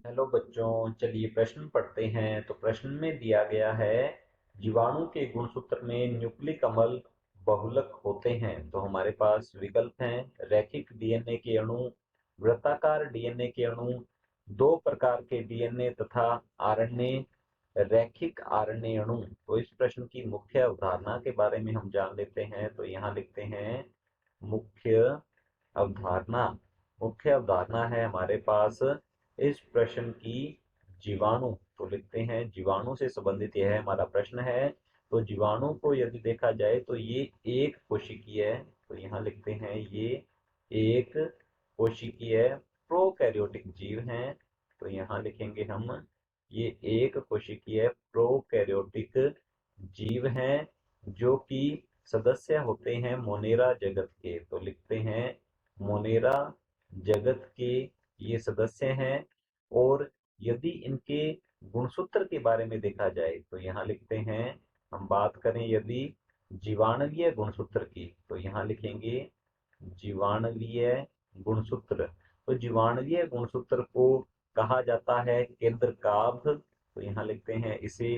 Hello बच्चों, चलिए प्रश्न पढ़ते हैं। तो प्रश्न में दिया गया है, जीवाणु के गुणसूत्र में न्यूक्लिक अम्ल बहुलक होते हैं। तो हमारे पास विकल्प हैं, रैखिक डीएनए के अणु, वृत्ताकार डीएनए के अणु, दो प्रकार के डीएनए तथा आरएनए, रैखिक आरएनए अणु। तो इस प्रश्न की मुख्य अवधारणा के बारे में हम जान लेते हैं। तो यहाँ लिखते हैं मुख्य अवधारणा। मुख्य अवधारणा है हमारे पास इस प्रश्न की, जीवाणु। तो लिखते हैं जीवाणु से संबंधित यह हमारा प्रश्न है। तो जीवाणु को यदि देखा जाए तो ये एक कोशिकीय है। तो यहाँ लिखते हैं ये एक कोशिकीय प्रोकैरियोटिक जीव हैं। तो यहाँ लिखेंगे हम ये एक कोशिकीय प्रोकैरियोटिक जीव हैं, जो कि सदस्य होते हैं मोनेरा जगत के। तो लिखते हैं मोनेरा जगत के ये सदस्य हैं। और यदि इनके गुणसूत्र के बारे में देखा जाए तो यहाँ लिखते हैं, हम बात करें यदि जीवाणवीय गुणसूत्र की, तो यहाँ लिखेंगे जीवाणवीय गुणसूत्र। तो जीवाणवीय गुणसूत्र को कहा जाता है केंद्रकाभ। तो यहाँ लिखते हैं इसे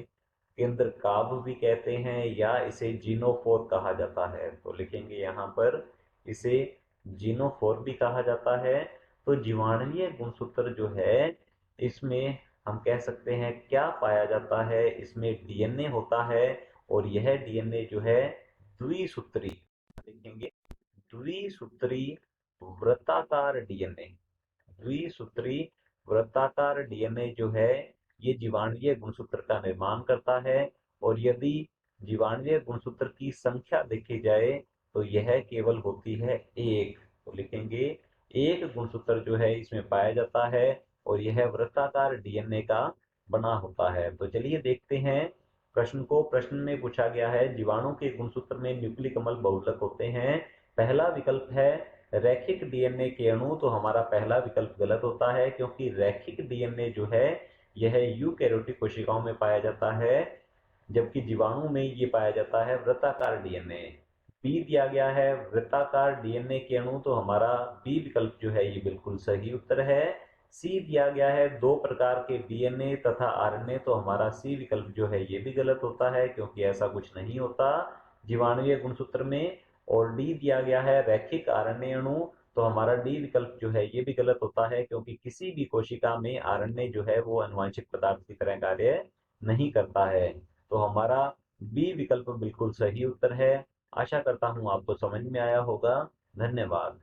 केंद्रकाभ भी कहते हैं, या इसे जीनोफोर कहा जाता है। तो लिखेंगे यहाँ पर इसे जीनोफोर भी कहा जाता है। तो जीवाणुवीय गुणसूत्र जो है, इसमें हम कह सकते हैं क्या पाया जाता है, इसमें डीएनए होता है। और यह डीएनए जो है द्विसूत्री, लिखेंगे द्विसूत्री वृत्ताकार डीएनए। द्विसूत्री वृत्ताकार डीएनए जो है, ये जीवाणुवीय गुणसूत्र का निर्माण करता है। और यदि जीवाणुवीय गुणसूत्र की संख्या देखी जाए तो यह केवल होती है एक। तो लिखेंगे एक गुणसूत्र जो है इसमें पाया जाता है, और यह वृत्ताकार डीएनए का बना होता है। तो चलिए देखते हैं प्रश्न को। प्रश्न में पूछा गया है, जीवाणु के गुणसूत्र में न्यूक्लिक अम्ल बहुलक होते हैं। पहला विकल्प है रैखिक डीएनए के अणु। तो हमारा पहला विकल्प गलत होता है, क्योंकि रैखिक डीएनए जो है यह यूकैरियोटिक कोशिकाओं में पाया जाता है, जबकि जीवाणु में ये पाया जाता है वृत्ताकार डीएनए। बी दिया गया है वृत्ताकार डीएनए के अणु। तो हमारा बी विकल्प जो है ये बिल्कुल सही उत्तर है। सी दिया गया है दो प्रकार के डीएनए तथा आरएनए। तो हमारा सी विकल्प जो है ये भी गलत होता है, क्योंकि ऐसा कुछ नहीं होता जीवाणुवीय गुणसूत्र में। और डी दिया गया है रैखिक आरएनए अणु। तो हमारा डी विकल्प जो है ये भी गलत होता है, क्योंकि किसी भी कोशिका में आरएनए जो है वो आनुवंशिक पदार्थ की तरह कार्य नहीं करता है। तो हमारा बी विकल्प बिल्कुल सही उत्तर है। आशा करता हूं आपको समझ में आया होगा। धन्यवाद।